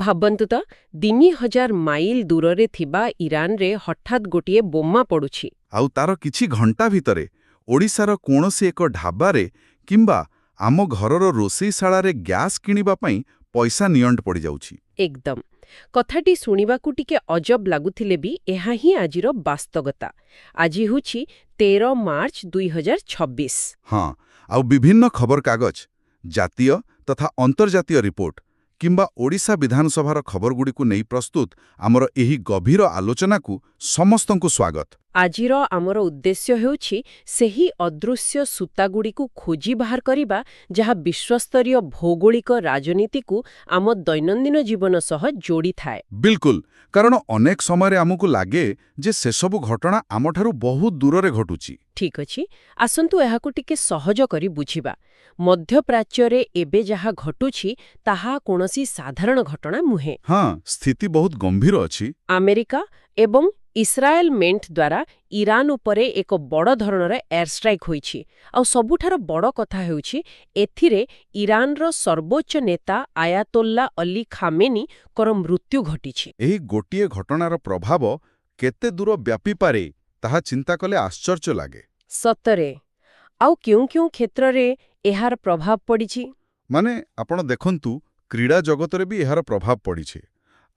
ଭାବନ୍ତୁ ତ 3000 ମାଇଲ ଦୂରରେ ଥିବା ଇରାନରେ ହଠାତ୍ ଗୋଟିଏ ବୋମା ପଡୁଛି। ଆଉ ତାର କିଛି ଘଣ୍ଟା ଭିତରେ ଓଡ଼ିଶାର କୌଣସି ଏକ ଢାବାରେ କିମ୍ବା ଆମ ଘରର ରୋଷେଇଶାଳାରେ ଗ୍ୟାସ୍ କିଣିବା ପାଇଁ ପଇସା ନିଅଣ୍ଟ ପଡ଼ିଯାଉଛି। ଏକଦମ। କଥାଟି ଶୁଣିବାକୁ ଟିକେ ଅଜବ ଲାଗୁଥିଲେ ବି ଏହା ହିଁ ଆଜିର ବାସ୍ତବତା। ଆଜି ହେଉଛି 13 ମାର୍ଚ୍ଚ 2026। ହଁ, ଆଉ ବିଭିନ୍ନ ଖବରକାଗଜ, ଜାତୀୟ ତଥା ଅନ୍ତର୍ଜାତୀୟ ରିପୋର୍ଟ କିମ୍ବା ଓଡ଼ିଶା ବିଧାନସଭାର ଖବରଗୁଡ଼ିକୁ ନେଇ ପ୍ରସ୍ତୁତ ଆମର ଏହି ଗଭୀର ଆଲୋଚନାକୁ ସମସ୍ତଙ୍କୁ ସ୍ୱାଗତ। ଆଜିର ଆମର ଉଦ୍ଦେଶ୍ୟ ହେଉଛି ସେହି ଅଦୃଶ୍ୟ ସୂତାଗୁଡ଼ିକୁ ଖୋଜି ବାହାର କରିବା ଯାହା ବିଶ୍ୱସ୍ତରୀୟ ଭୌଗୋଳିକ ରାଜନୀତିକୁ ଆମ ଦୈନନ୍ଦିନ ଜୀବନ ସହ ଯୋଡ଼ିଥାଏ। ବିଲକୁଲ, କାରଣ ଅନେକ ସମୟରେ ଆମକୁ ଲାଗେ ଯେ ସେସବୁ ଘଟଣା ଆମଠାରୁ ବହୁତ ଦୂରରେ ଘଟୁଛି। ଠିକ୍ ଅଛି, ଆସନ୍ତୁ ଏହାକୁ ଟିକେ ସହଜ କରି ବୁଝିବା। ମଧ୍ୟପ୍ରାଚ୍ୟରେ ଏବେ ଯାହା ଘଟୁଛି ତାହା କୌଣସି ସାଧାରଣ ଘଟଣା ନୁହେଁ। ହଁ, ସ୍ଥିତି ବହୁତ ଗମ୍ଭୀର ଅଛି। ଆମେରିକା ଏବଂ ଇସ୍ରାଏଲ ମେଣ୍ଟ ଦ୍ୱାରା ଇରାନ ଉପରେ ଏକ ବଡ଼ ଧରଣର ଏୟାର ଷ୍ଟ୍ରାଇକ୍ ହୋଇଛି। ଆଉ ସବୁଠାରୁ ବଡ଼ କଥା ହେଉଛି ଏଥିରେ ଇରାନର ସର୍ବୋଚ୍ଚ ନେତା ଆୟାତୋଲ୍ଲା ଅଲି ଖାମେନିଙ୍କର ମୃତ୍ୟୁ ଘଟିଛି। ଏହି ଗୋଟିଏ ଘଟଣାର ପ୍ରଭାବ କେତେ ଦୂର ବ୍ୟାପିପାରେ ତାହା ଚିନ୍ତା କଲେ ଆଶ୍ଚର୍ଯ୍ୟ ଲାଗେ। ସତରେ। ଆଉ କେଉଁ କେଉଁ କ୍ଷେତ୍ରରେ ଏହାର ପ୍ରଭାବ ପଡ଼ିଛି? ମାନେ ଆପଣ ଦେଖନ୍ତୁ, କ୍ରୀଡ଼ା ଜଗତରେ ବି ଏହାର ପ୍ରଭାବ ପଡ଼ିଛି।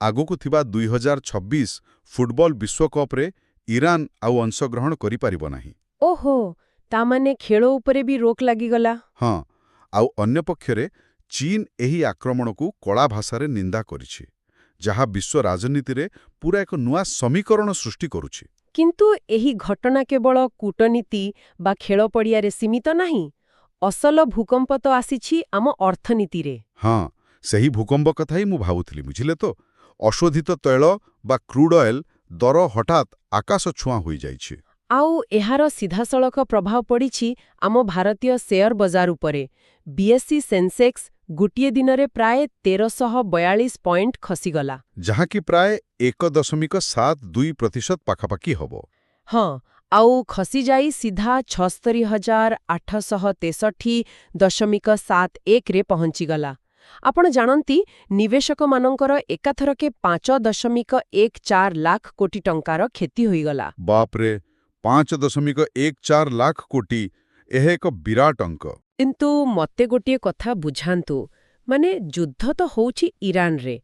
ଆଗକୁ ଥିବା 2026 ଫୁଟବଲ ବିଶ୍ୱକପ୍ରେ ଇରାନ ଆଉ ଅଂଶଗ୍ରହଣ କରିପାରିବ ନାହିଁ। ଓହୋ, ତାମାନେ ଖେଳ ଉପରେ ବି ରୋକ ଲାଗିଗଲା। ହଁ, ଆଉ ଅନ୍ୟପକ୍ଷରେ ଚୀନ ଏହି ଆକ୍ରମଣକୁ କଡ଼ା ଭାଷାରେ ନିନ୍ଦା କରିଛି, ଯାହା ବିଶ୍ୱ ରାଜନୀତିରେ ପୁରା ଏକ ନୂଆ ସମୀକରଣ ସୃଷ୍ଟି କରୁଛି। କିନ୍ତୁ ଏହି ଘଟଣା କେବଳ କୂଟନୀତି ବା ଖେଳ ପଡ଼ିଆରେ ସୀମିତ ନାହିଁ। ଅସଲ ଭୂକମ୍ପ ତ ଆସିଛି ଆମ ଅର୍ଥନୀତିରେ। ହଁ, ସେହି ଭୂକମ୍ପ କଥା ହିଁ ମୁଁ ଭାବୁଥିଲି, ବୁଝିଲେ ତ। ଅଶୋଧିତ ତୈଳ ବା କ୍ରୁଡ୍ ଅଏଲ ଦର ହଠାତ୍ ଆକାଶ ଛୁଆଁ ହୋଇଯାଇଛି। ଆଉ ଏହାର ସିଧାସଳଖ ପ୍ରଭାବ ପଡ଼ିଛି ଆମ ଭାରତୀୟ ସେୟାର ବଜାର ଉପରେ। ବିଏସ୍ଇ ସେନ୍ସେକ୍ସ ଗୋଟିଏ ଦିନରେ ପ୍ରାୟ 1342 ପଏଣ୍ଟ ଖସିଗଲା, ଯାହାକି ପ୍ରାୟ 1.72% ପାଖାପାଖି ହେବ। ହଁ, ଆଉ ଖସିଯାଇ ସିଧା 76,863.71ରେ ପହଞ୍ଚିଗଲା। ଆପଣ ଜାଣନ୍ତି, ନିବେଶକମାନଙ୍କର ଏକାଥରକେ 5.14 ଲାଖ କୋଟି ଟଙ୍କାର କ୍ଷତି ହୋଇଗଲା। ବାପରେ, 5.14 ଲାଖ କୋଟି! ଏହା ଏକ ବିରାଟ ଅଙ୍କ। କିନ୍ତୁ ମୋତେ ଗୋଟିଏ କଥା ବୁଝାନ୍ତୁ, ମାନେ ଯୁଦ୍ଧ ତ ହେଉଛି ଇରାନରେ।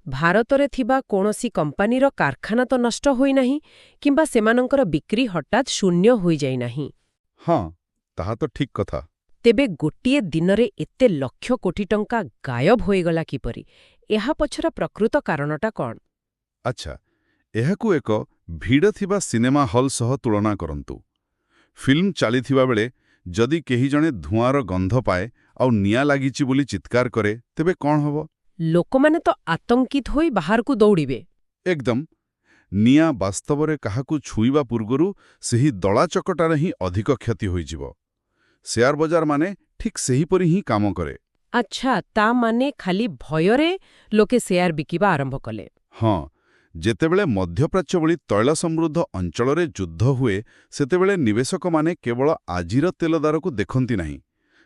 ଭାରତରେ ଥିବା କୌଣସି କମ୍ପାନୀର କାରଖାନା ତ ନଷ୍ଟ ହୋଇନାହିଁ କିମ୍ବା ସେମାନଙ୍କର ବିକ୍ରି ହଠାତ୍ ଶୂନ୍ୟ ହୋଇଯାଇନାହିଁ। ହଁ, ତାହା ତ ଠିକ୍ କଥା। ତେବେ ଗୋଟିଏ ଦିନରେ ଏତେ ଲକ୍ଷ କୋଟି ଟଙ୍କା ଗାୟବ ହୋଇଗଲା କିପରି? ଏହା ପଛର ପ୍ରକୃତ କାରଣଟା କ'ଣ? ଆଚ୍ଛା, ଏହାକୁ ଏକ ଭିଡ଼ ଥିବା ସିନେମା ହଲ୍ ସହ ତୁଳନା କରନ୍ତୁ। ଫିଲ୍ମ ଚାଲିଥିବା ବେଳେ ଯଦି କେହି ଜଣେ ଧୂଆଁର ଗନ୍ଧ ପାଏ ଆଉ ନିଆଁ ଲାଗିଛି ବୋଲି ଚିତ୍କାର କରେ, ତେବେ କ'ଣ ହେବ? ଲୋକମାନେ ତ ଆତଙ୍କିତ ହୋଇ ବାହାରକୁ ଦୌଡ଼ିବେ। ଏକଦମ। ନିଆଁ ବାସ୍ତବରେ କାହାକୁ ଛୁଇଁବା ପୂର୍ବରୁ ସେହି ଦଳାଚକଟାରେ ହିଁ ଅଧିକ କ୍ଷତି ହୋଇଯିବ। ସେୟାର ବଜାର ମାନେ ଠିକ୍ ସେହିପରି ହିଁ କାମ କରେ। ଆଚ୍ଛା, ତା ମାନେ ଖାଲି ଭୟରେ ଲୋକେ ସେୟାର ବିକିବା ଆରମ୍ଭ କଲେ। ହଁ, ଯେତେବେଳେ ମଧ୍ୟପ୍ରାଚ୍ୟ ଭଳି ତୈଳ ସମୃଦ୍ଧ ଅଞ୍ଚଳରେ ଯୁଦ୍ଧ ହୁଏ, ସେତେବେଳେ ନିବେଶକମାନେ କେବଳ ଆଜିର ତେଲ ଦରକୁ ଦେଖନ୍ତି ନାହିଁ।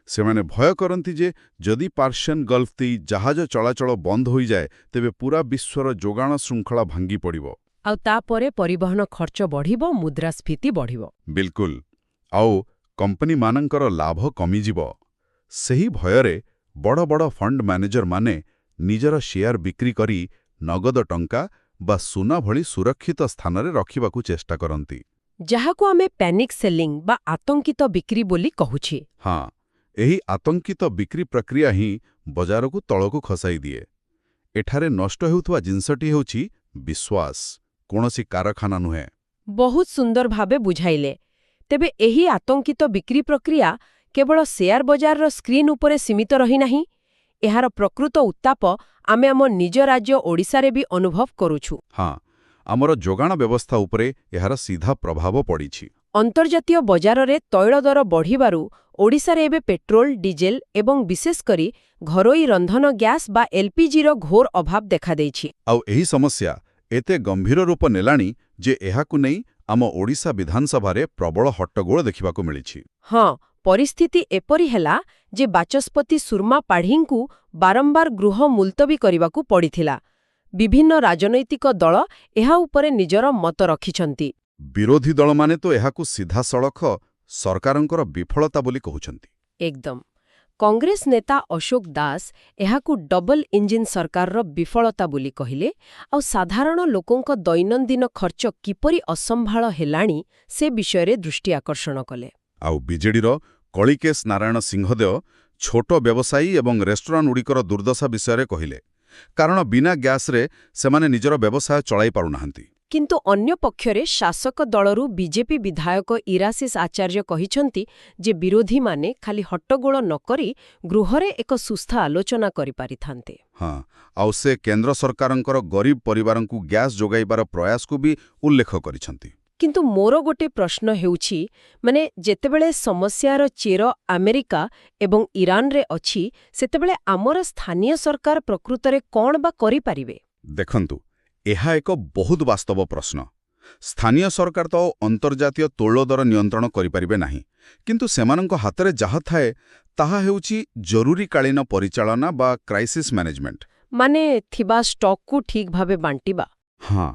ସେମାନେ ଭୟ କରନ୍ତି ଯେ ଯଦି ପାର୍ସିଆନ୍ ଗଲ୍ଫ ଦେଇ ଜାହାଜ ଚଳାଚଳ ବନ୍ଦ ହୋଇଯାଏ, ତେବେ ପୁରା ବିଶ୍ୱର ଯୋଗାଣ ଶୃଙ୍ଖଳା ଭାଙ୍ଗି ପଡ଼ିବ। ଆଉ ତାପରେ ପରିବହନ ଖର୍ଚ୍ଚ ବଢ଼ିବ, ମୁଦ୍ରାସ୍ଫୀତି ବଢ଼ିବ। ବିଲକୁଲ। ଆଉ କମ୍ପାନୀମାନଙ୍କର ଲାଭ କମିଯିବ। ସେହି ଭୟରେ ବଡ଼ ବଡ଼ ଫଣ୍ଡ ମ୍ୟାନେଜରମାନେ ନିଜର ସେୟାର ବିକ୍ରି କରି ନଗଦ ଟଙ୍କା ବା ସୁନା ଭଳି ସୁରକ୍ଷିତ ସ୍ଥାନରେ ରଖିବାକୁ ଚେଷ୍ଟା କରନ୍ତି। ଯାହାକୁ ଆମେ ପ୍ୟାନିକ୍ ସେଲିଂ ବା ଆତଙ୍କିତ ବିକ୍ରି ବୋଲି କହୁଛେ। ହଁ, ଏହି ଆତଙ୍କିତ ବିକ୍ରି ପ୍ରକ୍ରିୟା ହିଁ ବଜାରକୁ ତଳକୁ ଖସାଇ ଦିଏ। ଏଠାରେ ନଷ୍ଟ ହେଉଥିବା ଜିନିଷଟି ହେଉଛି ବିଶ୍ୱାସ, କୌଣସି କାରଖାନା ନୁହେଁ। ବହୁତ ସୁନ୍ଦର ଭାବେ ବୁଝାଇଲେ। ତେବେ ଏହି ଆତଙ୍କିତ ବିକ୍ରି ପ୍ରକ୍ରିୟା କେବଳ ସେୟାର ବଜାରର ସ୍କ୍ରିନ୍ ଉପରେ ସୀମିତ ରହିନାହିଁ। ଏହାର ପ୍ରକୃତ ଉତ୍ତାପ ଆମେ ଆମ ନିଜ ରାଜ୍ୟ ଓଡ଼ିଶାରେ ବି ଅନୁଭବ କରୁଛୁ। ହଁ, ଆମର ଯୋଗାଣ ବ୍ୟବସ୍ଥା ଉପରେ ଏହାର ସିଧା ପ୍ରଭାବ ପଡ଼ିଛି। ଅନ୍ତର୍ଜାତୀୟ ବଜାରରେ ତୈଳ ଦର ବଢ଼ିବାରୁ ଓଡ଼ିଶାରେ ଏବେ ପେଟ୍ରୋଲ, ଡିଜେଲ ଏବଂ ବିଶେଷକରି ଘରୋଇ ରନ୍ଧନ ଗ୍ୟାସ୍ ବା ଏଲ୍‌ପିଜିର ଘୋର ଅଭାବ ଦେଖାଦେଇଛି। ଆଉ ଏହି ସମସ୍ୟା ଏତେ ଗମ୍ଭୀର ରୂପ ନେଲାଣି ଯେ ଏହାକୁ ନେଇ ଆମ ଓଡ଼ିଶା ବିଧାନସଭାରେ ପ୍ରବଳ ହଟ୍ଟଗୋଳ ଦେଖିବାକୁ ମିଳିଛି। ହଁ, ପରିସ୍ଥିତି ଏପରି ହେଲା ଯେ ବାଚସ୍ପତି ସୁର୍ମା ପାଢ଼ୀଙ୍କୁ ବାରମ୍ବାର ଗୃହ ମୁଲତବୀ କରିବାକୁ ପଡ଼ିଥିଲା। ବିଭିନ୍ନ ରାଜନୈତିକ ଦଳ ଏହା ଉପରେ ନିଜର ମତ ରଖିଛନ୍ତି। ବିରୋଧୀ ଦଳମାନେ ତ ଏହାକୁ ସିଧାସଳଖ ସରକାରଙ୍କର ବିଫଳତା ବୋଲି କହୁଛନ୍ତି। ଏକଦମ। କଂଗ୍ରେସ ନେତା ଅଶୋକ ଦାସ ଏହାକୁ ଡବଲ ଇଞ୍ଜିନ ସରକାରର ବିଫଳତା ବୋଲି କହିଲେ, ଆଉ ସାଧାରଣ ଲୋକଙ୍କ ଦୈନନ୍ଦିନ ଖର୍ଚ୍ଚ କିପରି ଅସମ୍ଭାଳ ହେଲାଣି ସେ ବିଷୟରେ ଦୃଷ୍ଟି ଆକର୍ଷଣ କଲେ। ଆଉ ବିଜେଡିର କଳିକେଶ ନାରାୟଣ ସିଂହଦେଓ ଛୋଟ ବ୍ୟବସାୟୀ ଏବଂ ରେଷ୍ଟୁରାଣ୍ଟଗୁଡ଼ିକର ଦୁର୍ଦ୍ଦଶା ବିଷୟରେ କହିଲେ, କାରଣ ବିନା ଗ୍ୟାସ୍ରେ ସେମାନେ ନିଜର ବ୍ୟବସାୟ ଚଳାଇ ପାରୁନାହାନ୍ତି। କିନ୍ତୁ ଅନ୍ୟପକ୍ଷରେ ଶାସକ ଦଳରୁ ବିଜେପି ବିଧାୟକ ଇରାସିସ ଆଚାର୍ଯ୍ୟ କହିଛନ୍ତି ଯେ ବିରୋଧୀମାନେ ଖାଲି ହଟ୍ଟଗୋଳ ନକରି ଗୃହରେ ଏକ ସୁସ୍ଥ ଆଲୋଚନା କରିପାରିଥାନ୍ତେ। ହଁ, ଆଉ ସେ କେନ୍ଦ୍ର ସରକାରଙ୍କର ଗରିବ ପରିବାରଙ୍କୁ ଗ୍ୟାସ୍ ଯୋଗାଇବାର ପ୍ରୟାସକୁ ବି ଉଲ୍ଲେଖ କରିଛନ୍ତି। କିନ୍ତୁ ମୋର ଗୋଟେ ପ୍ରଶ୍ନ ହେଉଛି, ଯେତେବେଳେ ସମସ୍ୟାର ଚେର ଆମେରିକା ଏବଂ ଇରାନରେ ଅଛି, ସେତେବେଳେ ଆମର ସ୍ଥାନୀୟ ସରକାର ପ୍ରକୃତରେ କ'ଣ ବା କରିପାରିବେ? ଦେଖନ୍ତୁ, ଏହା ଏକ ବହୁତ ବାସ୍ତବ ପ୍ରଶ୍ନ। ସ୍ଥାନୀୟ ସରକାର ତ ଅନ୍ତର୍ଜାତୀୟ ତୈଳ ଦର ନିୟନ୍ତ୍ରଣ କରିପାରିବେ ନାହିଁ, କିନ୍ତୁ ସେମାନଙ୍କ ହାତରେ ଯାହା ଥାଏ ତାହା ହେଉଛି ଜରୁରୀକାଳୀନ ପରିଚାଳନା ବା କ୍ରାଇସିସ୍ ମ୍ୟାନେଜମେଣ୍ଟ। ଥିବା ଷ୍ଟକ୍କୁ ଠିକ୍ ଭାବେ ବାଣ୍ଟିବା। ହଁ,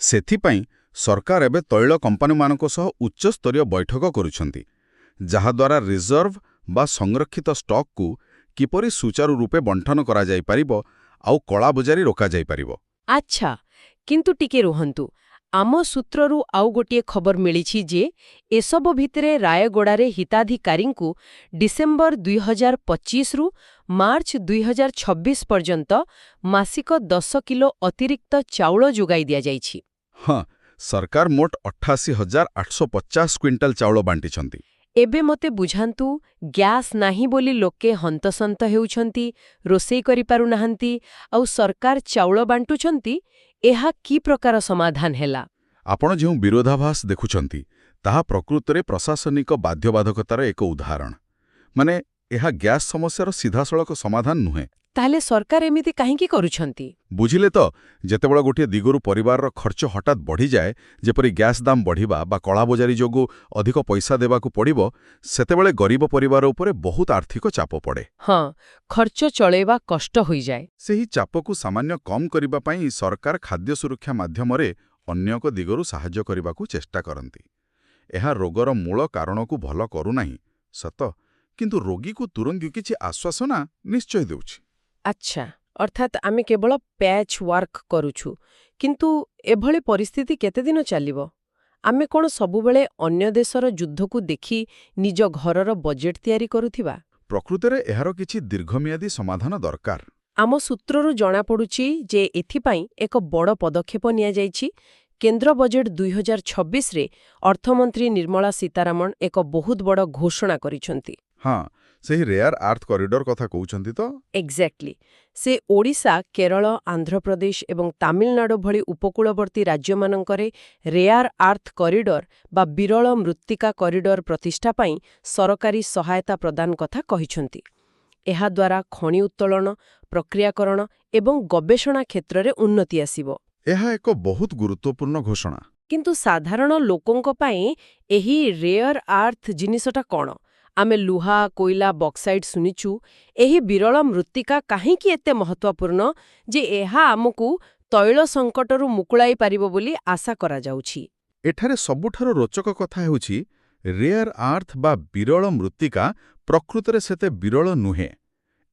ସେଥିପାଇଁ ସରକାର ଏବେ ତୈଳ କମ୍ପାନୀମାନଙ୍କ ସହ ଉଚ୍ଚସ୍ତରୀୟ ବୈଠକ କରୁଛନ୍ତି, ଯାହାଦ୍ୱାରା ରିଜର୍ଭ ବା ସଂରକ୍ଷିତ ଷ୍ଟକ୍କୁ କିପରି ସୁଚାରୁ ରୂପେ ବଣ୍ଟନ କରାଯାଇପାରିବ ଆଉ କଳାବଜାରୀ ରୋକାଯାଇପାରିବ। ଆଚ୍ଛା, କିନ୍ତୁ ଟିକେ ରୁହନ୍ତୁ। ଆମ ସୂତ୍ରରୁ ଆଉ ଗୋଟିଏ ଖବର ମିଳିଛି ଯେ ଏସବୁ ଭିତରେ ରାୟଗଡ଼ାରେ ହିତାଧିକାରୀଙ୍କୁ ଡିସେମ୍ବର 2025ରୁ ମାର୍ଚ୍ଚ 2026 ପର୍ଯ୍ୟନ୍ତ ମାସିକ 10 କିଲୋ ଅତିରିକ୍ତ ଚାଉଳ ଯୋଗାଇ ଦିଆଯାଇଛି। ହଁ, ସରକାର ମୋଟ 88,850 କ୍ୱିଣ୍ଟାଲ ଚାଉଳ ବାଣ୍ଟିଛନ୍ତି। ଏବେ ମୋତେ ବୁଝାନ୍ତୁ, ଗ୍ୟାସ୍ ନାହିଁ ବୋଲି ଲୋକେ ହନ୍ତସନ୍ତ ହେଉଛନ୍ତି, ରୋଷେଇ କରିପାରୁନାହାନ୍ତି, ଆଉ ସରକାର ଚାଉଳ ବାଣ୍ଟୁଛନ୍ତି। ଏହା କି ପ୍ରକାର ସମାଧାନ ହେଲା? ଆପଣ ଯେଉଁ ବିରୋଧାଭାସ ଦେଖୁଛନ୍ତି, ତାହା ପ୍ରକୃତରେ ପ୍ରଶାସନିକ ବାଧ୍ୟବାଧକତାର ଏକ ଉଦାହରଣ। ଏହା ଗ୍ୟାସ୍ ସମସ୍ୟାର ସିଧାସଳଖ ସମାଧାନ ନୁହେଁ। ତାହେଲେ ସରକାର ଏମିତି କାହିଁକି କରୁଛନ୍ତି? ବୁଝିଲେ ତ, ଯେତେବେଳେ ଗୋଟିଏ ଦିଗରୁ ପରିବାରର ଖର୍ଚ୍ଚ ହଠାତ୍ ବଢ଼ିଯାଏ, ଯେପରି ଗ୍ୟାସ୍ ଦାମ ବଢ଼ିବା ବା କଳାବଜାରୀ ଯୋଗୁଁ ଅଧିକ ପଇସା ଦେବାକୁ ପଡ଼ିବ, ସେତେବେଳେ ଗରିବ ପରିବାର ଉପରେ ବହୁତ ଆର୍ଥିକ ଚାପ ପଡ଼େ। ହଁ, ଖର୍ଚ୍ଚ ଚଳେଇବା କଷ୍ଟ ହୋଇଯାଏ। ସେହି ଚାପକୁ ସାମାନ୍ୟ କମ୍ କରିବା ପାଇଁ ସରକାର ଖାଦ୍ୟ ସୁରକ୍ଷା ମାଧ୍ୟମରେ ଅନ୍ୟ ଏକ ଦିଗରୁ ସାହାଯ୍ୟ କରିବାକୁ ଚେଷ୍ଟା କରନ୍ତି। ଏହା ରୋଗର ମୂଳ କାରଣକୁ ଭଲ କରୁନାହିଁ ସତ, କିନ୍ତୁ ରୋଗୀକୁ ତୁରନ୍ତ କିଛି ଆଶ୍ୱାସନା ନିଶ୍ଚୟ ଦେଉଛି। ଆଚ୍ଛା, ଅର୍ଥାତ୍ ଆମେ କେବଳ ପ୍ୟାଚ୍ ୱାର୍କ କରୁଛୁ। କିନ୍ତୁ ଏଭଳି ପରିସ୍ଥିତି କେତେଦିନ ଚାଲିବ? ଆମେ କ'ଣ ସବୁବେଳେ ଅନ୍ୟ ଦେଶର ଯୁଦ୍ଧକୁ ଦେଖି ନିଜ ଘରର ବଜେଟ୍ ତିଆରି କରୁଥିବା? ପ୍ରକୃତରେ ଏହାର କିଛି ଦୀର୍ଘମିଆଦୀ ସମାଧାନ ଦରକାର। ଆମ ସୂତ୍ରରୁ ଜଣାପଡ଼ୁଛି ଯେ ଏଥିପାଇଁ ଏକ ବଡ଼ ପଦକ୍ଷେପ ନିଆଯାଇଛି। କେନ୍ଦ୍ର ବଜେଟ୍ 2026ରେ ଅର୍ଥମନ୍ତ୍ରୀ ନିର୍ମଳା ସୀତାରମଣ ଏକ ବହୁତ ବଡ଼ ଘୋଷଣା କରିଛନ୍ତି। ହଁ, ସେହି ରେୟାର ଆର୍ଥ କରିଡର କଥା କହୁଛନ୍ତି ତ? ଏକ୍ଜାକ୍ଟଲି। ସେ ଓଡ଼ିଶା, କେରଳ, ଆନ୍ଧ୍ରପ୍ରଦେଶ ଏବଂ ତାମିଲନାଡୁ ଭଳି ଉପକୂଳବର୍ତ୍ତୀ ରାଜ୍ୟମାନଙ୍କରେ ରେୟାର ଆର୍ଥ କରିଡର ବା ବିରଳ ମୃତ୍ତିକା କରିଡର ପ୍ରତିଷ୍ଠା ପାଇଁ ସରକାରୀ ସହାୟତା ପ୍ରଦାନ କଥା କହିଛନ୍ତି। ଏହାଦ୍ୱାରା ଖଣି ଉତ୍ତୋଳନ, ପ୍ରକ୍ରିୟାକରଣ ଏବଂ ଗବେଷଣା କ୍ଷେତ୍ରରେ ଉନ୍ନତି ଆସିବ। ଏହା ଏକ ବହୁତ ଗୁରୁତ୍ୱପୂର୍ଣ୍ଣ ଘୋଷଣା। କିନ୍ତୁ ସାଧାରଣ ଲୋକଙ୍କ ପାଇଁ ଏହି ରେୟର ଆର୍ଥ ଜିନିଷଟା କ'ଣ? ଆମେ ଲୁହା, କୋଇଲା, ବକ୍ସାଇଟ୍ ଶୁଣିଛୁ। ଏହି ବିରଳ ମୃତ୍ତିକା କାହିଁକି ଏତେ ମହତ୍ତ୍ୱପୂର୍ଣ୍ଣ ଯେ ଏହା ଆମକୁ ତୈଳ ସଙ୍କଟରୁ ମୁକୁଳାଇ ପାରିବ ବୋଲି ଆଶା କରାଯାଉଛି? ଏଠାରେ ସବୁଠାରୁ ରୋଚକ କଥା ହେଉଛି, ରେୟାର ଆର୍ଥ ବା ବିରଳ ମୃତ୍ତିକା ପ୍ରକୃତରେ ସେତେ ବିରଳ ନୁହେଁ।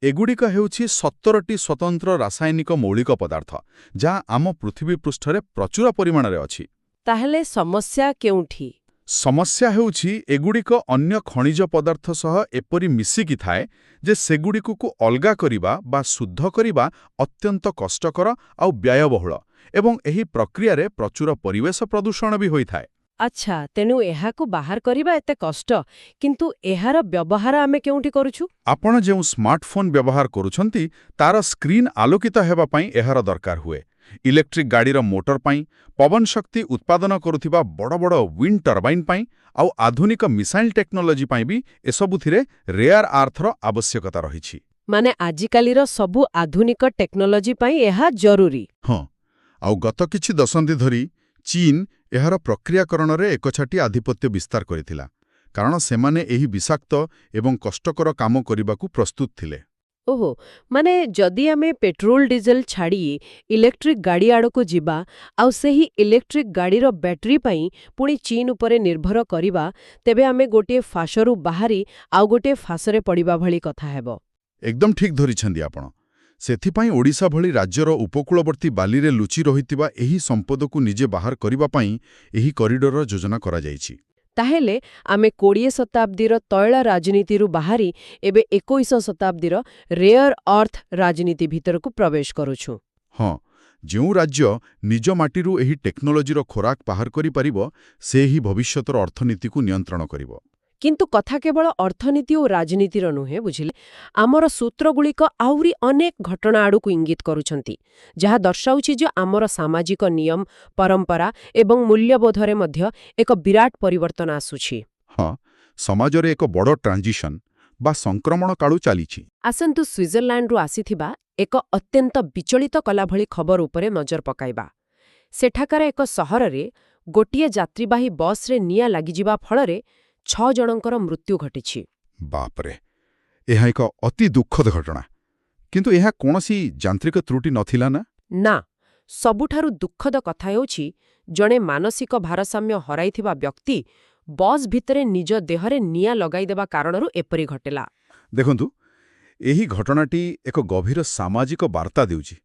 ଏଗୁଡ଼ିକ ହେଉଛି 17ଟି ସ୍ୱତନ୍ତ୍ର ରାସାୟନିକ ମୌଳିକ ପଦାର୍ଥ, ଯାହା ଆମ ପୃଥିବୀ ପୃଷ୍ଠରେ ପ୍ରଚୁର ପରିମାଣରେ ଅଛି। ତାହେଲେ ସମସ୍ୟା କେଉଁଠି? ସମସ୍ୟା ହେଉଛି ଏଗୁଡ଼ିକ ଅନ୍ୟ ଖଣିଜ ପଦାର୍ଥ ସହ ଏପରି ମିଶିକି ଥାଏ ଯେ ସେଗୁଡ଼ିକୁ ଅଲଗା କରିବା ବା ଶୁଦ୍ଧ କରିବା ଅତ୍ୟନ୍ତ କଷ୍ଟକର ଆଉ ବ୍ୟୟବହୁଳ, ଏବଂ ଏହି ପ୍ରକ୍ରିୟାରେ ପ୍ରଚୁର ପରିବେଶ ପ୍ରଦୂଷଣ ବି ହୋଇଥାଏ। ଆଚ୍ଛା, ତେଣୁ ଏହାକୁ ବାହାର କରିବା ଏତେ କଷ୍ଟ, କିନ୍ତୁ ଏହାର ବ୍ୟବହାର ଆମେ କେଉଁଠି କରୁଛୁ? ଆପଣ ଯେଉଁ ସ୍ମାର୍ଟଫୋନ୍ ବ୍ୟବହାର କରୁଛନ୍ତି, ତାର ସ୍କ୍ରିନ୍ ଆଲୋକିତ ହେବା ପାଇଁ ଏହାର ଦରକାର ହୁଏ। ଇଲେକ୍ଟ୍ରିକ୍ ଗାଡ଼ିର ମୋଟର ପାଇଁ, ପବନ ଶକ୍ତି ଉତ୍ପାଦନ କରୁଥିବା ବଡ଼ ବଡ଼ ୱିଣ୍ଡ ଟର୍ବାଇନ୍ ପାଇଁ, ଆଉ ଆଧୁନିକ ମିସାଇଲ୍ ଟେକ୍ନୋଲୋଜି ପାଇଁ ବି ଏସବୁଥିରେ ରେୟାର ଆର୍ଥର ଆବଶ୍ୟକତା ରହିଛି। ଆଜିକାଲିର ସବୁ ଆଧୁନିକ ଟେକ୍ନୋଲୋଜି ପାଇଁ ଏହା ଜରୁରୀ। ହଁ, ଆଉ ଗତ କିଛି ଦଶନ୍ଧି ଧରି ଚୀନ ଏହାର ପ୍ରକ୍ରିୟାକରଣରେ ଏକଛାଟି ଆଧିପତ୍ୟ ବିସ୍ତାର କରିଥିଲା, କାରଣ ସେମାନେ ଏହି ବିଷାକ୍ତ ଏବଂ କଷ୍ଟକର କାମ କରିବାକୁ ପ୍ରସ୍ତୁତ ଥିଲେ। ଓହୋ, ମାନେ ଯଦି ଆମେ ପେଟ୍ରୋଲ ଡିଜେଲ ଛାଡ଼ି ଇଲେକ୍ଟ୍ରିକ୍ ଗାଡ଼ି ଆଡ଼କୁ ଯିବା ଆଉ ସେହି ଇଲେକ୍ଟ୍ରିକ୍ ଗାଡ଼ିର ବ୍ୟାଟେରୀ ପାଇଁ ପୁଣି ଚୀନ ଉପରେ ନିର୍ଭର କରିବା, ତେବେ ଆମେ ଗୋଟିଏ ଫାଶରୁ ବାହାରି ଆଉ ଗୋଟିଏ ଫାଶରେ ପଡ଼ିବା ଭଳି କଥା ହେବ। ଏକଦମ ଠିକ୍ ଧରିଛନ୍ତି ଆପଣ। ସେଥିପାଇଁ ଓଡ଼ିଶା ଭଳି ରାଜ୍ୟର ଉପକୂଳବର୍ତ୍ତୀ ବାଲିରେ ଲୁଚି ରହିଥିବା ଏହି ସମ୍ପଦକୁ ନିଜେ ବାହାର କରିବା ପାଇଁ ଏହି କରିଡରର ଯୋଜନା କରାଯାଇଛି। ତାହେଲେ ଆମେ 20 ଶତାବ୍ଦୀର ତୈଳ ରାଜନୀତିରୁ ବାହାରି ଏବେ 21 ଶତାବ୍ଦୀର ରେୟର ଅର୍ଥ ରାଜନୀତି ଭିତରକୁ ପ୍ରବେଶ କରୁଛୁ। ହଁ, ଯେଉଁ ରାଜ୍ୟ ନିଜ ମାଟିରୁ ଏହି ଟେକ୍ନୋଲୋଜିର ଖୋରାକ ବାହାର କରିପାରିବ, ସେ ହିଁ ଭବିଷ୍ୟତର ଅର୍ଥନୀତିକୁ ନିୟନ୍ତ୍ରଣ କରିବ। କିନ୍ତୁ କଥା କେବଳ ଅର୍ଥନୀତି ଓ ରାଜନୀତିର ନୁହେଁ, ବୁଝିଲେ। ଆମର ସୂତ୍ରଗୁଡ଼ିକ ଆହୁରି ଅନେକ ଘଟଣା ଆଡ଼କୁ ଇଙ୍ଗିତ କରୁଛନ୍ତି, ଯାହା ଦର୍ଶାଉଛି ଯେ ଆମର ସାମାଜିକ ନିୟମ, ପରମ୍ପରା ଏବଂ ମୂଲ୍ୟବୋଧରେ ମଧ୍ୟ ଏକ ବିରାଟ ପରିବର୍ତ୍ତନ ଆସୁଛି। ହଁ, ସମାଜରେ ଏକ ବଡ଼ ଟ୍ରାଞ୍ଜିସନ୍ ବା ସଂକ୍ରମଣ କାଳୁ ଚାଲିଛି। ଆସନ୍ତୁ ସ୍ୱିଜରଲ୍ୟାଣ୍ଡରୁ ଆସିଥିବା ଏକ ଅତ୍ୟନ୍ତ ବିଚଳିତ କଲା ଭଳି ଖବର ଉପରେ ନଜର ପକାଇବା। ସେଠାକାର ଏକ ସହରରେ ଗୋଟିଏ ଯାତ୍ରୀବାହୀ ବସ୍ରେ ନିଆଁ ଲାଗିଯିବା ଫଳରେ 6 ଜଣଙ୍କର ମୃତ୍ୟୁ ଘଟିଛି। ବାପରେ, ଏହା ଏକ ଅତି ଦୁଃଖଦ ଘଟଣା। କିନ୍ତୁ ଏହା କୌଣସି ଯାନ୍ତ୍ରିକ ତ୍ରୁଟି ନଥିଲା ନା? ନା, ସବୁଠାରୁ ଦୁଃଖଦ କଥା ହେଉଛି ଜଣେ ମାନସିକ ଭାରସାମ୍ୟ ହରାଇଥିବା ବ୍ୟକ୍ତି ବସ୍ ଭିତରେ ନିଜ ଦେହରେ ନିଆଁ ଲଗାଇଦେବା କାରଣରୁ ଏପରି ଘଟିଲା। ଦେଖନ୍ତୁ, ଏହି ଘଟଣାଟି ଏକ ଗଭୀର ସାମାଜିକ ବାର୍ତ୍ତା ଦେଉଛି।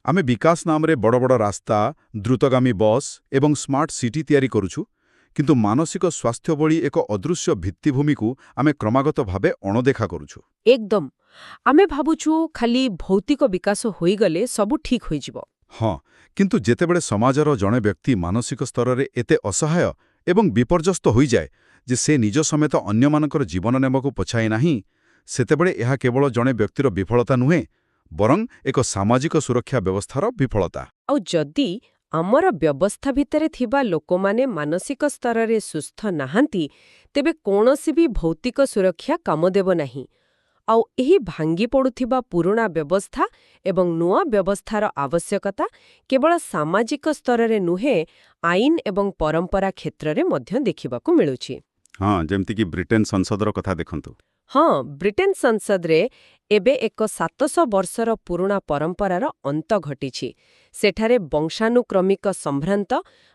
ଆମେ ବିକାଶ ନାମରେ ବଡ଼ ବଡ଼ ରାସ୍ତା, ଦ୍ରୁତଗାମୀ ବସ୍ ଏବଂ ସ୍ମାର୍ଟ ସିଟି ତିଆରି କରୁଛୁ, କିନ୍ତୁ ମାନସିକ ସ୍ୱାସ୍ଥ୍ୟ ଭଳି ଏକ ଅଦୃଶ୍ୟ ଭିତ୍ତିଭୂମିକୁ ଆମେ କ୍ରମାଗତ ଭାବେ ଅଣଦେଖା କରୁଛୁ। ଏକଦମ। ଆମେ ଭାବୁଛୁ ଖାଲି ଭୌତିକ ବିକାଶ ହୋଇଗଲେ ସବୁ ଠିକ୍ ହୋଇଯିବ। ହଁ, କିନ୍ତୁ ଯେତେବେଳେ ସମାଜର ଜଣେ ବ୍ୟକ୍ତି ମାନସିକ ସ୍ତରରେ ଏତେ ଅସହାୟ ଏବଂ ବିପର୍ଯ୍ୟସ୍ତ ହୋଇଯାଏ ଯେ ସେ ନିଜ ସମେତ ଅନ୍ୟମାନଙ୍କର ଜୀବନ ନେବାକୁ ପଛାଏ ନାହିଁ, ସେତେବେଳେ ଏହା କେବଳ ଜଣେ ବ୍ୟକ୍ତିର ବିଫଳତା ନୁହେଁ, ବରଂ ଏକ ସାମାଜିକ ସୁରକ୍ଷା ବ୍ୟବସ୍ଥାର ବିଫଳତା। ଆଉ ଯଦି ଆମର ବ୍ୟବସ୍ଥା ଭିତରେ ଥିବା ଲୋକମାନେ ମାନସିକ ସ୍ତରରେ ସୁସ୍ଥ ନାହାନ୍ତି, ତେବେ କୌଣସି ବି ଭୌତିକ ସୁରକ୍ଷା କାମ ଦେବ ନାହିଁ। ଆଉ ଏହି ଭାଙ୍ଗି ପଡ଼ୁଥିବା ପୁରୁଣା ବ୍ୟବସ୍ଥା ଏବଂ ନୂଆ ବ୍ୟବସ୍ଥାର ଆବଶ୍ୟକତା କେବଳ ସାମାଜିକ ସ୍ତରରେ ନୁହେଁ, ଆଇନ ଏବଂ ପରମ୍ପରା କ୍ଷେତ୍ରରେ ମଧ୍ୟ ଦେଖିବାକୁ ମିଳୁଛି। ହଁ, ଯେମିତିକି ବ୍ରିଟେନ୍ ସଂସଦର କଥା ଦେଖନ୍ତୁ। ହଁ, ବ୍ରିଟେନ୍ ସଂସଦରେ ଏବେ ଏକ 700 ବର୍ଷର ପୁରୁଣା ପରମ୍ପରାର ଅନ୍ତ ଘଟିଛି। ସେଠାରେ ବଂଶାନୁକ୍ରମିକ ସମ୍ଭ୍ରାନ୍ତ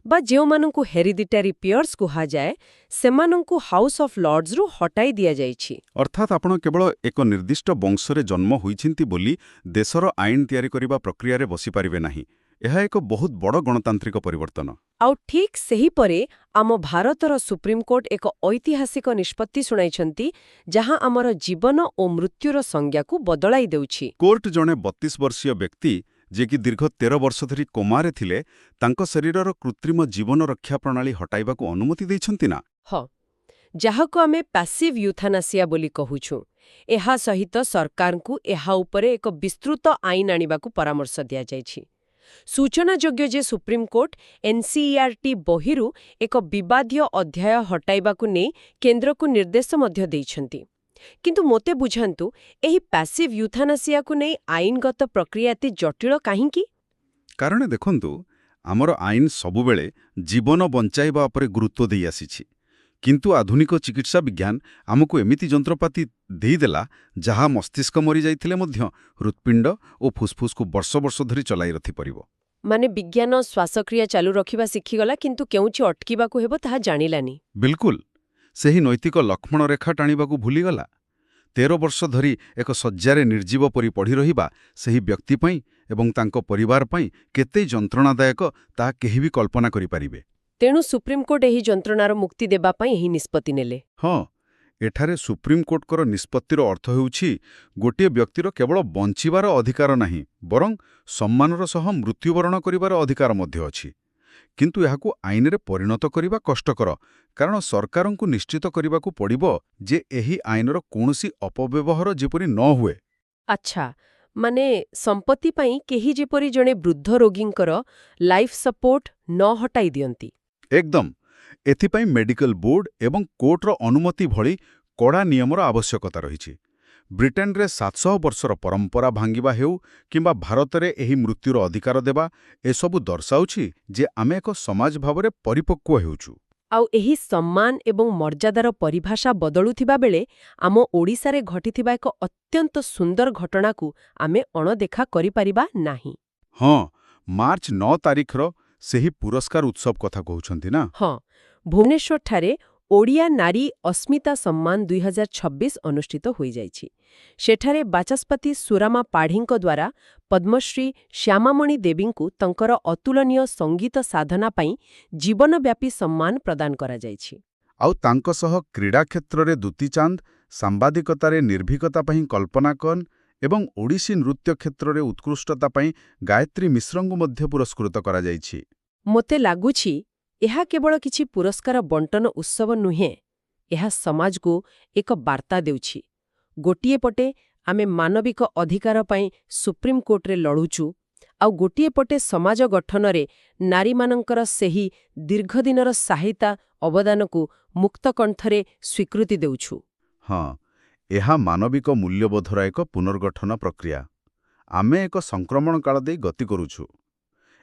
ବା ଯେଉଁମାନଙ୍କୁ ହେରିଡିଟାରୀ ପିୟର୍ସ କୁହାଯାଏ, ସେମାନଙ୍କୁ ହାଉସ୍ ଅଫ୍ ଲର୍ଡସରୁ ହଟାଇ ଦିଆଯାଇଛି। ଅର୍ଥାତ୍ ଆପଣ କେବଳ ଏକ ନିର୍ଦ୍ଦିଷ୍ଟ ବଂଶରେ ଜନ୍ମ ହୋଇଛନ୍ତି ବୋଲି ଦେଶର ଆଇନ ତିଆରି କରିବା ପ୍ରକ୍ରିୟାରେ ବସିପାରିବେ ନାହିଁ। ଏହା ଏକ ବହୁତ ବଡ଼ ଗଣତାନ୍ତ୍ରିକ ପରିବର୍ତ୍ତନ। ଆଉ ଠିକ୍ ସେହିପରି ଆମ ଭାରତର ସୁପ୍ରିମକୋର୍ଟ ଏକ ଐତିହାସିକ ନିଷ୍ପତ୍ତି ଶୁଣାଇଛନ୍ତି, ଯାହା ଆମର ଜୀବନ ଓ ମୃତ୍ୟୁର ସଂଜ୍ଞାକୁ ବଦଳାଇ ଦେଉଛି। କୋର୍ଟ ଜଣେ 32 ବର୍ଷୀୟ ବ୍ୟକ୍ତି ଯିଏକି ଦୀର୍ଘ 13 ବର୍ଷ ଧରି କୋମାରେ ଥିଲେ, ତାଙ୍କ ଶରୀରର କୃତ୍ରିମ ଜୀବନ ରକ୍ଷା ପ୍ରଣାଳୀ ହଟାଇବାକୁ ଅନୁମତି ଦେଇଛନ୍ତି ନା? ହଁ, ଯାହାକୁ ଆମେ ପ୍ୟାସିଭ୍ ୟୁଥାନାସିଆ ବୋଲି କହୁଛୁ। ଏହା ସହିତ ସରକାରଙ୍କୁ ଏହା ଉପରେ ଏକ ବିସ୍ତୃତ ଆଇନ ଆଣିବାକୁ ପରାମର୍ଶ ଦିଆଯାଇଛି। ସୂଚନାଯୋଗ୍ୟ ଯେ ସୁପ୍ରିମକୋର୍ଟ NCERT ବହିରୁ ଏକ ବିବାଦୀୟ ଅଧ୍ୟାୟ ହଟାଇବାକୁ ନେଇ କେନ୍ଦ୍ରକୁ ନିର୍ଦ୍ଦେଶ ମଧ୍ୟ ଦେଇଛନ୍ତି। କିନ୍ତୁ ମୋତେ ବୁଝାନ୍ତୁ, ଏହି ପ୍ୟାସିଭ୍ ୟୁଥାନାସିଆକୁ ନେଇ ଆଇନଗତ ପ୍ରକ୍ରିୟା ଏତେ ଜଟିଳ କାହିଁକି? କାରଣ ଦେଖନ୍ତୁ, ଆମର ଆଇନ ସବୁବେଳେ ଜୀବନ ବଞ୍ଚାଇବା ଉପରେ ଗୁରୁତ୍ୱ ଦେଇ ଆସିଛି। କିନ୍ତୁ ଆଧୁନିକ ଚିକିତ୍ସା ବିଜ୍ଞାନ ଆମକୁ ଏମିତି ଯନ୍ତ୍ରପାତି ଦେଇଦେଲା, ଯାହା ମସ୍ତିଷ୍କ ମରିଯାଇଥିଲେ ମଧ୍ୟ ହୃତ୍ପିଣ୍ଡ ଓ ଫୁସ୍ଫୁସ୍କୁ ବର୍ଷ ବର୍ଷ ଧରି ଚଲାଇ ରଖିପାରିବ। ମାନେ ବିଜ୍ଞାନ ଶ୍ୱାସକ୍ରିୟା ଚାଲୁ ରଖିବା ଶିଖିଗଲା, କିନ୍ତୁ କେଉଁଠି ଅଟକିବାକୁ ହେବ ତାହା ଜାଣିଲାନି। ବିଲକୁଲ, ସେହି ନୈତିକ ଲକ୍ଷ୍ମଣ ରେଖା ଟାଣିବାକୁ ଭୁଲିଗଲା। 13 ବର୍ଷ ଧରି ଏକ ଶଯ୍ୟାରେ ନିର୍ଜୀବ ପରି ପଡ଼ି ରହିବା ସେହି ବ୍ୟକ୍ତି ପାଇଁ ଏବଂ ତାଙ୍କ ପରିବାର ପାଇଁ କେତେ ଯନ୍ତ୍ରଣାଦାୟକ, ତାହା କେହି ବି କଳ୍ପନା କରିପାରିବେ। ତେଣୁ ସୁପ୍ରିମକୋର୍ଟ ଏହି ଯନ୍ତ୍ରଣାର ମୁକ୍ତି ଦେବା ପାଇଁ ଏହି ନିଷ୍ପତ୍ତି ନେଲେ। ହଁ, ଏଠାରେ ସୁପ୍ରିମକୋର୍ଟଙ୍କର ନିଷ୍ପତ୍ତିର ଅର୍ଥ ହେଉଛି ଗୋଟିଏ ବ୍ୟକ୍ତିର କେବଳ ବଞ୍ଚିବାର ଅଧିକାର ନାହିଁ, ବରଂ ସମ୍ମାନର ସହ ମୃତ୍ୟୁବରଣ କରିବାର ଅଧିକାର ମଧ୍ୟ ଅଛି। କିନ୍ତୁ ଏହାକୁ ଆଇନରେ ପରିଣତ କରିବା କଷ୍ଟକର, କାରଣ ସରକାରଙ୍କୁ ନିଶ୍ଚିତ କରିବାକୁ ପଡ଼ିବ ଯେ ଏହି ଆଇନର କୌଣସି ଅପବ୍ୟବହାର ଯେପରି ନ ହୁଏ। ଆଚ୍ଛା, ମାନେ ସମ୍ପତ୍ତି ପାଇଁ କେହି ଯେପରି ଜଣେ ବୃଦ୍ଧ ରୋଗୀଙ୍କର ଲାଇଫ୍ ସପୋର୍ଟ ନ ହଟାଇ ଦିଅନ୍ତି। ଏକଦମ। ଏଥିପାଇଁ ମେଡିକାଲ ବୋର୍ଡ ଏବଂ କୋର୍ଟର ଅନୁମତି ଭଳି କଡ଼ା ନିୟମର ଆବଶ୍ୟକତା ରହିଛି। ବ୍ରିଟେନରେ 700 ବର୍ଷର ପରମ୍ପରା ଭାଙ୍ଗିବା ହେଉ କିମ୍ବା ଭାରତରେ ଏହି ମୃତ୍ୟୁର ଅଧିକାର ଦେବା, ଏସବୁ ଦର୍ଶାଉଛି ଯେ ଆମେ ଏକ ସମାଜ ଭାବରେ ପରିପକ୍ୱ ହେଉଛୁ। ଆଉ ଏହି ସମ୍ମାନ ଏବଂ ମର୍ଯ୍ୟାଦାର ପରିଭାଷା ବଦଳୁଥିବା ବେଳେ ଆମ ଓଡ଼ିଶାରେ ଘଟିଥିବା ଏକ ଅତ୍ୟନ୍ତ ସୁନ୍ଦର ଘଟଣାକୁ ଆମେ ଅଣଦେଖା କରିପାରିବା ନାହିଁ। ହଁ, ମାର୍ଚ୍ଚ 9 ତାରିଖର ସେହି ପୁରସ୍କାର ଉତ୍ସବ କଥା କହୁଛନ୍ତି ନା? ହଁ, ଭୁବନେଶ୍ୱରଠାରେ ଓଡ଼ିଆ ନାରୀ ଅସ୍ମିତା ସମ୍ମାନ 2026 ଅନୁଷ୍ଠିତ ହୋଇଯାଇଛି। ସେଠାରେ ବାଚସ୍ପତି ସୁରାମା ପାଢ଼ୀଙ୍କ ଦ୍ୱାରା ପଦ୍ମଶ୍ରୀ ଶ୍ୟାମାମଣି ଦେବୀଙ୍କୁ ତାଙ୍କର ଅତୁଳନୀୟ ସଙ୍ଗୀତ ସାଧନା ପାଇଁ ଜୀବନବ୍ୟାପୀ ସମ୍ମାନ ପ୍ରଦାନ କରାଯାଇଛି। ଆଉ ତାଙ୍କ ସହ କ୍ରୀଡ଼ା କ୍ଷେତ୍ରରେ ଦୁତିଚାନ୍ଦ, ସାମ୍ବାଦିକତାରେ ନିର୍ଭୀକତା ପାଇଁ କଳ୍ପନା କନ୍ ଏବଂ ଓଡ଼ିଶୀ ନୃତ୍ୟ କ୍ଷେତ୍ରରେ ଉତ୍କୃଷ୍ଟତା ପାଇଁ ଗାୟତ୍ରୀ ମିଶ୍ରଙ୍କୁ ମଧ୍ୟ ପୁରସ୍କୃତ କରାଯାଇଛି। ମୋତେ ଲାଗୁଛି ଏହା କେବଳ କିଛି ପୁରସ୍କାର ବଣ୍ଟନ ଉତ୍ସବ ନୁହେଁ, ଏହା ସମାଜକୁ ଏକ ବାର୍ତ୍ତା ଦେଉଛି। ଗୋଟିଏ ପଟେ ଆମେ ମାନବିକ ଅଧିକାର ପାଇଁ ସୁପ୍ରିମକୋର୍ଟରେ ଲଢ଼ୁଛୁ, ଆଉ ଗୋଟିଏ ପଟେ ସମାଜ ଗଠନରେ ନାରୀମାନଙ୍କର ସେହି ଦୀର୍ଘଦିନର ସାହିତା ଅବଦାନକୁ ମୁକ୍ତକଣ୍ଠରେ ସ୍ୱୀକୃତି ଦେଉଛୁ। ହଁ, ଏହା ମାନବିକ ମୂଲ୍ୟବୋଧର ଏକ ପୁନର୍ଗଠନ ପ୍ରକ୍ରିୟା। ଆମେ ଏକ ସଂକ୍ରମଣ କାଳ ଦେଇ ଗତି କରୁଛୁ।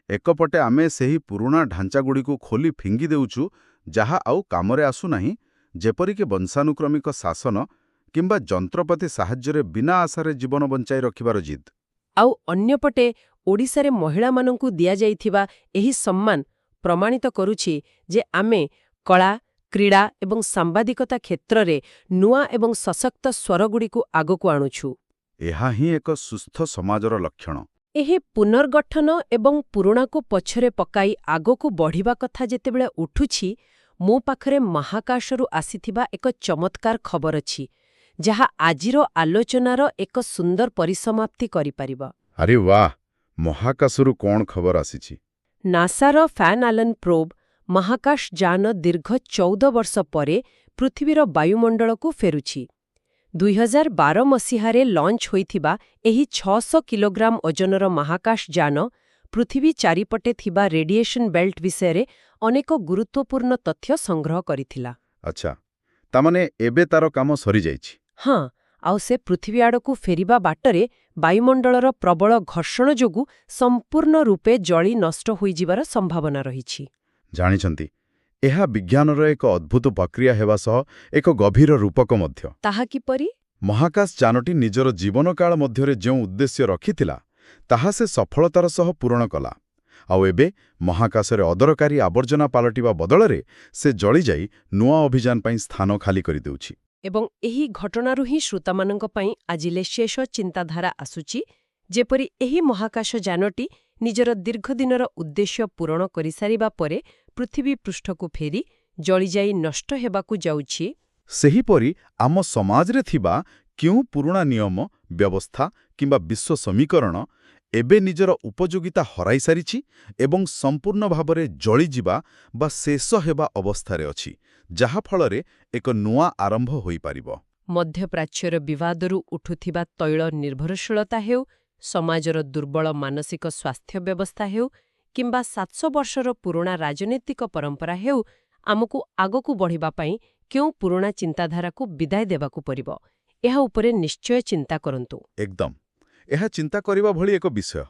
ଏକପଟେ ଆମେ ସେହି ପୁରୁଣା ଢାଞ୍ଚାଗୁଡ଼ିକୁ ଖୋଲି ଫିଙ୍ଗି ଦେଉଛୁ, ଯାହା ଆଉ କାମରେ ଆସୁନାହିଁ, ଯେପରିକି ବଂଶାନୁକ୍ରମିକ ଶାସନ କିମ୍ବା ଯନ୍ତ୍ରପାତି ସାହାଯ୍ୟରେ ବିନା ଆଶାରେ ଜୀବନ ବଞ୍ଚାଇ ରଖିବାର ଜିଦ୍। ଆଉ ଅନ୍ୟପଟେ ଓଡ଼ିଶାରେ ମହିଳାମାନଙ୍କୁ ଦିଆଯାଇଥିବା ଏହି ସମ୍ମାନ ପ୍ରମାଣିତ କରୁଛି ଯେ ଆମେ କଳା, କ୍ରୀଡ଼ା ଏବଂ ସାମ୍ବାଦିକତା କ୍ଷେତ୍ରରେ ନୂଆ ଏବଂ ସଶକ୍ତ ସ୍ୱରଗୁଡ଼ିକୁ ଆଗକୁ ଆଣୁଛୁ। ଏହା ହିଁ ଏକ ସୁସ୍ଥ ସମାଜର ଲକ୍ଷଣ। ଏହି ପୁନର୍ଗଠନ ଏବଂ ପୁରୁଣାକୁ ପଛରେ ପକାଇ ଆଗକୁ ବଢ଼ିବା କଥା ଯେତେବେଳେ ଉଠୁଛି, ମୋ ପାଖରେ ମହାକାଶରୁ ଆସିଥିବା ଏକ ଚମତ୍କାର ଖବର ଅଛି, ଯାହା ଆଜିର ଆଲୋଚନାର ଏକ ସୁନ୍ଦର ପରିସମାପ୍ତି କରିପାରିବ। ଆରେ ବାଃ, ମହାକାଶରୁ କ'ଣ ଖବର ଆସିଛି? ନାସାର ଫ୍ୟାନ୍ ଆଲନ୍ ପ୍ରୋବ୍ ମହାକାଶ ଯାନ ଦୀର୍ଘ 14 ବର୍ଷ ପରେ ପୃଥିବୀର ବାୟୁମଣ୍ଡଳକୁ ଫେରୁଛି। 2012 ମସିହାରେ ଲଞ୍ଚ ହୋଇଥିବା ଏହି 600 କିଲୋଗ୍ରାମ ଓଜନର ମହାକାଶ ଯାନ ପୃଥିବୀ ଚାରିପଟେ ଥିବା ରେଡିଏସନ୍ ବେଲ୍ଟ ବିଷୟରେ ଅନେକ ଗୁରୁତ୍ୱପୂର୍ଣ୍ଣ ତଥ୍ୟ ସଂଗ୍ରହ କରିଥିଲା। ଆଚ୍ଛା, ତାମାନେ ଏବେ ତାର କାମ ସରିଯାଇଛି? ହଁ, ଆଉ ସେ ପୃଥିବୀ ଆଡ଼କୁ ଫେରିବା ବାଟରେ ବାୟୁମଣ୍ଡଳର ପ୍ରବଳ ଘର୍ଷଣ ଯୋଗୁଁ ସମ୍ପୂର୍ଣ୍ଣ ରୂପେ ଜଳି ନଷ୍ଟ ହୋଇଯିବାର ସମ୍ଭାବନା ରହିଛି। ଜାଣିଛନ୍ତି, ଏହା ବିଜ୍ଞାନର ଏକ ଅଦ୍ଭୁତ ପ୍ରକ୍ରିୟା ହେବା ସହ ଏକ ଗଭୀର ରୂପକ ମଧ୍ୟ। ତାହା କିପରି? ମହାକାଶ ଯାନଟି ନିଜର ଜୀବନକାଳ ମଧ୍ୟରେ ଯେଉଁ ଉଦ୍ଦେଶ୍ୟ ରଖିଥିଲା, ତାହା ସେ ସଫଳତାର ସହ ପୂରଣ କଲା। ଆଉ ଏବେ ମହାକାଶରେ ଅଦରକାରୀ ଆବର୍ଜନା ପାଲଟିବା ବଦଳରେ ସେ ଜଳିଯାଇ ନୂଆ ଅଭିଯାନ ପାଇଁ ସ୍ଥାନ ଖାଲି କରିଦେଉଛି। ଏବଂ ଏହି ଘଟଣାରୁ ହିଁ ଶ୍ରୋତାମାନଙ୍କ ପାଇଁ ଆଜିଲେ ଶେଷ ଚିନ୍ତାଧାରା ଆସୁଛି, ଯେପରି ଏହି ମହାକାଶ ଯାନଟି ନିଜର ଦୀର୍ଘଦିନର ଉଦ୍ଦେଶ୍ୟ ପୂରଣ କରିସାରିବା ପରେ ପୃଥିବୀ ପୃଷ୍ଠକୁ ଫେରି ଜଳିଯାଇ ନଷ୍ଟ ହେବାକୁ ଯାଉଛି। ସେହିପରି ଆମ ସମାଜରେ ଥିବା କେଉଁ ପୁରୁଣା ନିୟମ, ବ୍ୟବସ୍ଥା କିମ୍ବା ବିଶ୍ୱ ସମୀକରଣ ଏବେ ନିଜର ଉପଯୋଗିତା ହରାଇସାରିଛି ଏବଂ ସମ୍ପୂର୍ଣ୍ଣ ଭାବରେ ଜଳିଯିବା ବା ଶେଷ ହେବା ଅବସ୍ଥାରେ ଅଛି, ଯାହାଫଳରେ ଏକ ନୂଆ ଆରମ୍ଭ ହୋଇପାରିବ। ମଧ୍ୟପ୍ରାଚ୍ୟର ବିବାଦରୁ ଉଠୁଥିବା ତୈଳ ନିର୍ଭରଶୀଳତା ହେଉ, ସମାଜର ଦୁର୍ବଳ ମାନସିକ ସ୍ୱାସ୍ଥ୍ୟ ବ୍ୟବସ୍ଥା ହେଉ କିମ୍ବା 700 ବର୍ଷର ପୁରୁଣା ରାଜନୈତିକ ପରମ୍ପରା ହେଉ, ଆମକୁ ଆଗକୁ ବଢ଼ିବା ପାଇଁ କେଉଁ ପୁରୁଣା ଚିନ୍ତାଧାରାକୁ ବିଦାୟ ଦେବାକୁ ପଡ଼ିବ, ଏହା ଉପରେ ନିଶ୍ଚୟ ଚିନ୍ତା କରନ୍ତୁ। ଏକଦମ, ଏହା ଚିନ୍ତା କରିବା ଭଳି ଏକ ବିଷୟ।